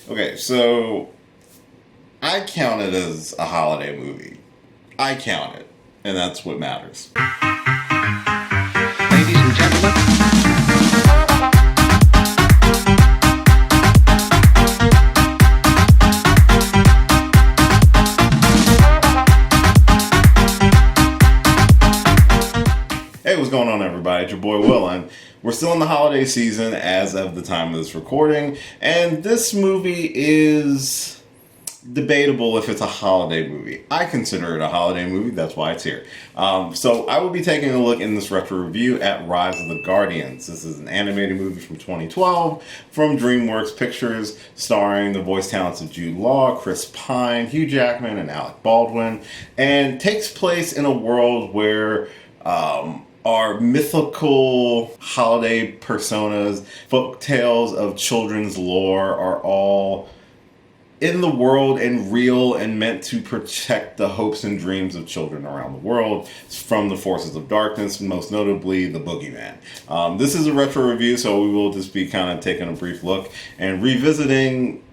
Okay, so I count it as a holiday movie. I count it, and that's what matters. Ladies and gentlemen. Hey, what's going on, everybody? It's your boy Will, and we're still in the holiday season as of the time of this recording, and this movie is debatable if it's a holiday movie. I consider it a holiday movie, that's why it's here. So I will be taking a look in this retro review at Rise of the Guardians. This is an animated movie from 2012 from DreamWorks Pictures, starring the voice talents of Jude Law, Chris Pine, Hugh Jackman, and Alec Baldwin, and takes place in a world where our mythical holiday personas, folk tales of children's lore are all in the world and real and meant to protect the hopes and dreams of children around the world from the forces of darkness, most notably the boogeyman. This is a retro review, so we will just be kind of taking a brief look and revisiting.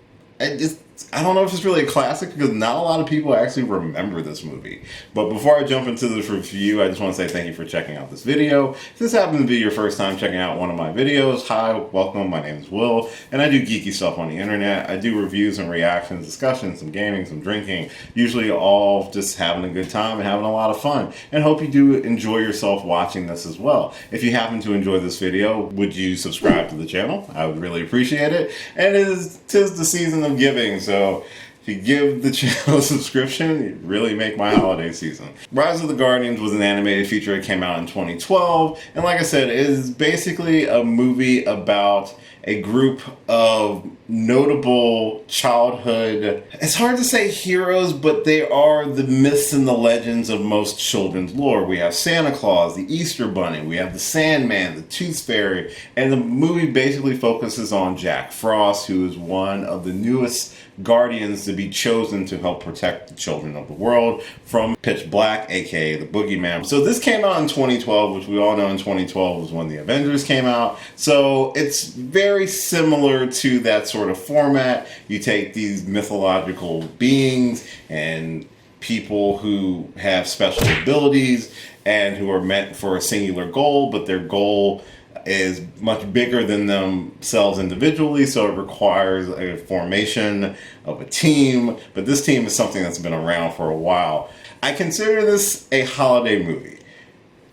I don't know if it's really a classic because not a lot of people actually remember this movie. But before I jump into this review, I just want to say thank you for checking out this video. If this happens to be your first time checking out one of my videos, hi, welcome, my name is Will, and I do geeky stuff on the internet. I do reviews and reactions, discussions, some gaming, some drinking, usually all just having a good time and having a lot of fun. And hope you do enjoy yourself watching this as well. If you happen to enjoy this video, would you subscribe to the channel? I would really appreciate it. And tis the season of giving, so if you give the channel a subscription, you really make my holiday season. Rise of the Guardians was an animated feature that came out in 2012, and like I said, it is basically a movie about a group of notable childhood, it's hard to say heroes, but they are the myths and the legends of most children's lore. We have Santa Claus, the Easter Bunny, we have the Sandman, the Tooth Fairy, and the movie basically focuses on Jack Frost, who is one of the newest guardians to be chosen to help protect the children of the world from Pitch Black, aka the Boogeyman. So this came out in 2012, which we all know in 2012 was when the Avengers came out. So it's very similar to that sort of format. You take these mythological beings and people who have special abilities and who are meant for a singular goal, but their goal is much bigger than themselves individually, so it requires a formation of a team, but this team is something that's been around for a while. I consider this a holiday movie.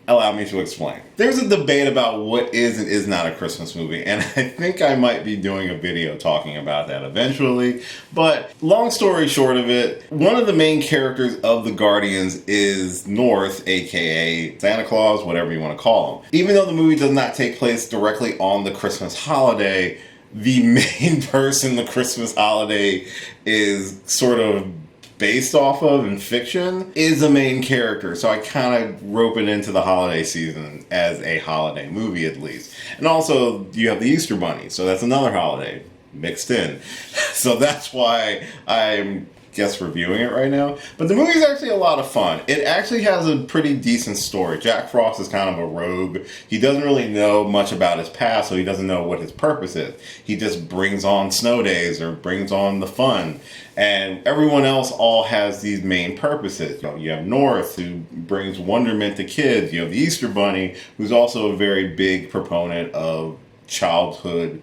Allow me to explain. There's a debate about what is and is not a Christmas movie, and I think I might be doing a video talking about that eventually, but long story short of it, one of the main characters of the Guardians is North, aka Santa Claus, whatever you want to call him. Even though the movie does not take place directly on the Christmas holiday, the main person the Christmas holiday is sort of based off of in fiction is a main character, so I kind of rope it into the holiday season as a holiday movie at least. And also you have the Easter Bunny, so that's another holiday mixed in. So that's why I'm reviewing it right now. But the movie's actually a lot of fun. It actually has a pretty decent story. Jack Frost is kind of a rogue. He doesn't really know much about his past, so he doesn't know what his purpose is. He just brings on snow days or brings on the fun. And everyone else all has these main purposes. You have North, who brings wonderment to kids. You have the Easter Bunny, who's also a very big proponent of childhood,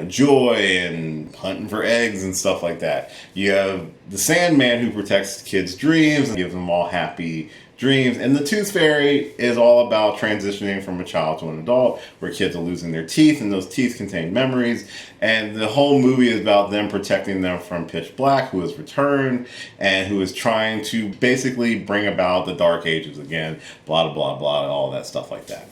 joy and hunting for eggs and stuff like that. You have the Sandman, who protects kids' dreams and gives them all happy dreams. And the Tooth Fairy is all about transitioning from a child to an adult, where kids are losing their teeth, and those teeth contain memories. And the whole movie is about them protecting them from Pitch Black, who has returned and who is trying to basically bring about the Dark Ages again, blah, blah, blah, all that stuff like that.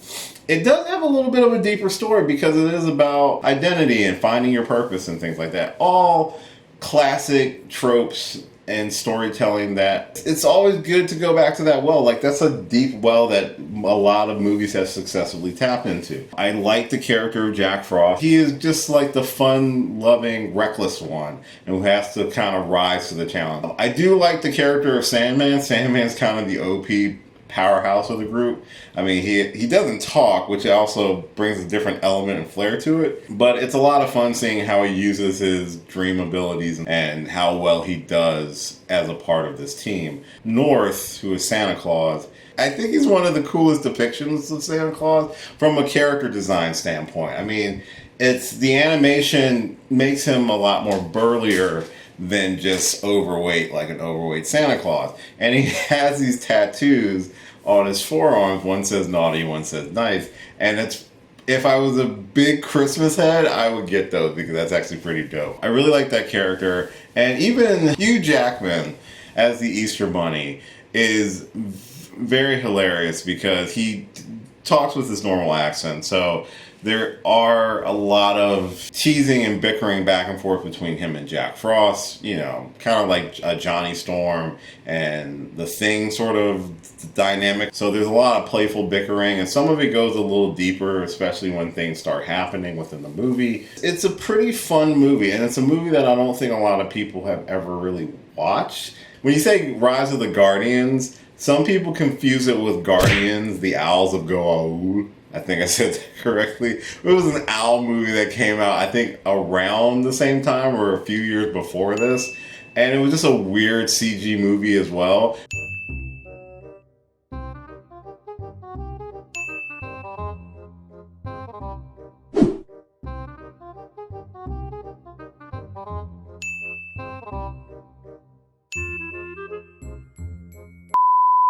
It does have a little bit of a deeper story because it is about identity and finding your purpose and things like that. All classic tropes and storytelling that it's always good to go back to that well. Like, that's a deep well that a lot of movies have successfully tapped into. I like the character of Jack Frost. He is just like the fun-loving, reckless one and who has to kind of rise to the challenge. I do like the character of Sandman. Sandman's kind of the OP powerhouse of the group. I mean, he doesn't talk, which also brings a different element and flair to it. But it's a lot of fun seeing how he uses his dream abilities and how well he does as a part of this team. North, who is Santa Claus, I think he's one of the coolest depictions of Santa Claus from a character design standpoint. I mean, the animation makes him a lot more burlier than just overweight, like an overweight Santa Claus. And he has these tattoos on his forearms. One says naughty, one says nice. And if I was a big Christmas head, I would get those because that's actually pretty dope. I really like that character. And even Hugh Jackman as the Easter Bunny is very hilarious because he talks with his normal accent. So there are a lot of teasing and bickering back and forth between him and Jack Frost, you know, kind of like a Johnny Storm and the Thing sort of dynamic. So there's a lot of playful bickering, and some of it goes a little deeper, especially when things start happening within the movie. It's a pretty fun movie, and it's a movie that I don't think a lot of people have ever really watched. When you say Rise of the Guardians, some people confuse it with Guardians, the Owls of Goa'uld. I think I said that correctly. It was an owl movie that came out, I think, around the same time or a few years before this. And it was just a weird CG movie as well.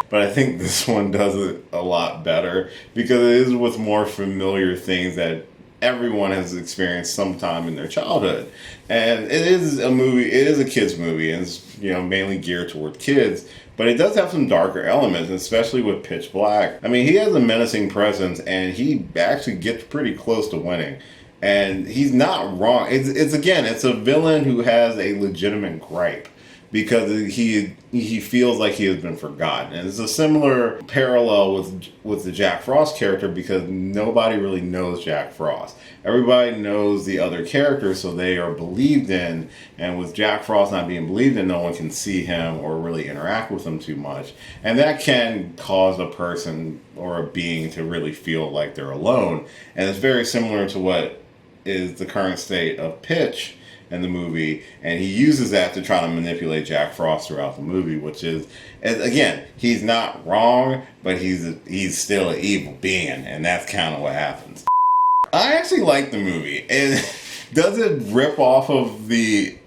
But I think this one does it a lot better because it is with more familiar things that everyone has experienced sometime in their childhood. And it is a movie, it is a kid's movie, and it's, you know, mainly geared toward kids. But it does have some darker elements, especially with Pitch Black. I mean, he has a menacing presence, and he actually gets pretty close to winning. And he's not wrong. It's a villain who has a legitimate gripe, because he feels like he has been forgotten. And it's a similar parallel with the Jack Frost character because nobody really knows Jack Frost. Everybody knows the other characters, so they are believed in. And with Jack Frost not being believed in, no one can see him or really interact with him too much. And that can cause a person or a being to really feel like they're alone. And it's very similar to what is the current state of Pitch in the movie, and he uses that to try to manipulate Jack Frost throughout the movie, which is, again, he's not wrong, but he's still an evil being, and that's kind of what happens. I actually like the movie. Does it rip off of the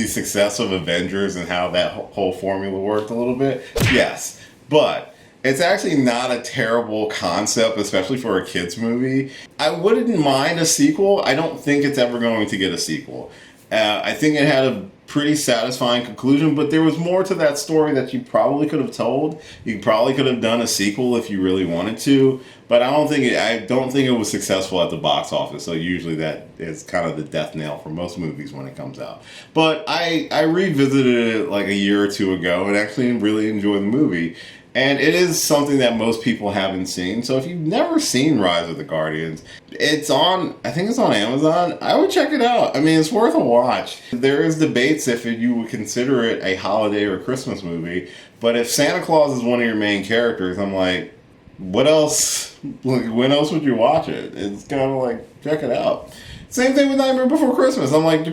success of Avengers and how that whole formula worked a little bit? Yes, but it's actually not a terrible concept, especially for a kid's movie. I wouldn't mind a sequel. I don't think it's ever going to get a sequel. I think it had a pretty satisfying conclusion, but there was more to that story that you probably could have told. You probably could have done a sequel if you really wanted to, but I don't think it was successful at the box office. So usually that is kind of the death knell for most movies when it comes out. But I revisited it like a year or two ago and actually really enjoyed the movie. And it is something that most people haven't seen. So if you've never seen Rise of the Guardians, I think it's on Amazon. I would check it out. I mean, it's worth a watch. There is debates if you would consider it a holiday or Christmas movie. But if Santa Claus is one of your main characters, I'm like, what else? When else would you watch it? It's kind of like, check it out. Same thing with Nightmare Before Christmas. I'm like,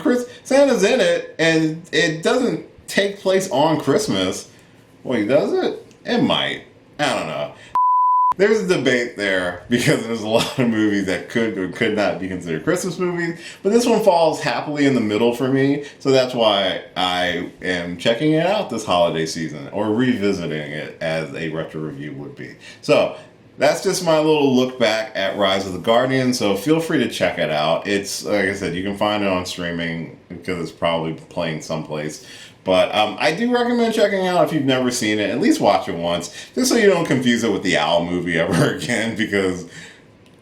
Santa's in it, and it doesn't take place on Christmas. Wait, does it? It might. I don't know. There's a debate there because there's a lot of movies that could or could not be considered Christmas movies, but this one falls happily in the middle for me, so that's why I am checking it out this holiday season, or revisiting it as a retro review would be. So that's just my little look back at Rise of the Guardians, so feel free to check it out. It's, like I said, you can find it on streaming because it's probably playing someplace. But I do recommend checking out if you've never seen it. At least watch it once, just so you don't confuse it with the Owl movie ever again. Because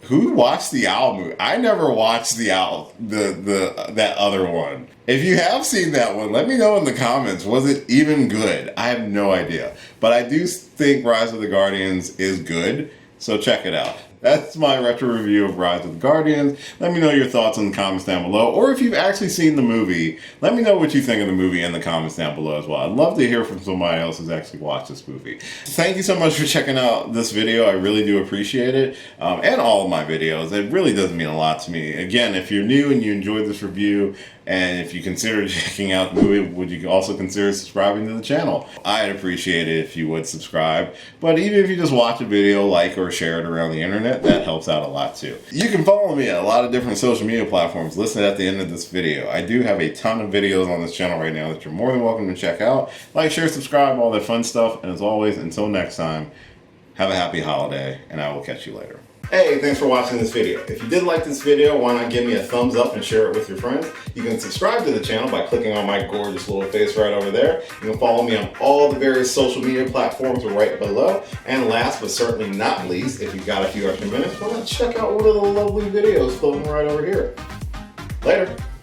who watched the Owl movie? I never watched the Owl, that other one. If you have seen that one, let me know in the comments. Was it even good? I have no idea. But I do think Rise of the Guardians is good, so check it out. That's my retro review of Rise of the Guardians. Let me know your thoughts in the comments down below. Or if you've actually seen the movie, let me know what you think of the movie in the comments down below as well. I'd love to hear from somebody else who's actually watched this movie. Thank you so much for checking out this video. I really do appreciate it. And all of my videos. It really does mean a lot to me. Again, if you're new and you enjoyed this review, and if you consider checking out the movie, would you also consider subscribing to the channel? I'd appreciate it if you would subscribe. But even if you just watch a video, like or share it around the internet, that helps out a lot too. You can follow me at a lot of different social media platforms listed at the end of this video. I do have a ton of videos on this channel right now that you're more than welcome to check out. Like, share, subscribe, all that fun stuff. And as always, until next time, have a happy holiday, and I will catch you later. Hey, thanks for watching this video. If you did like this video, why not give me a thumbs up and share it with your friends? You can subscribe to the channel by clicking on my gorgeous little face right over there. You can follow me on all the various social media platforms right below. And last but certainly not least, if you've got a few extra minutes, why not check out one of the lovely videos floating right over here. Later.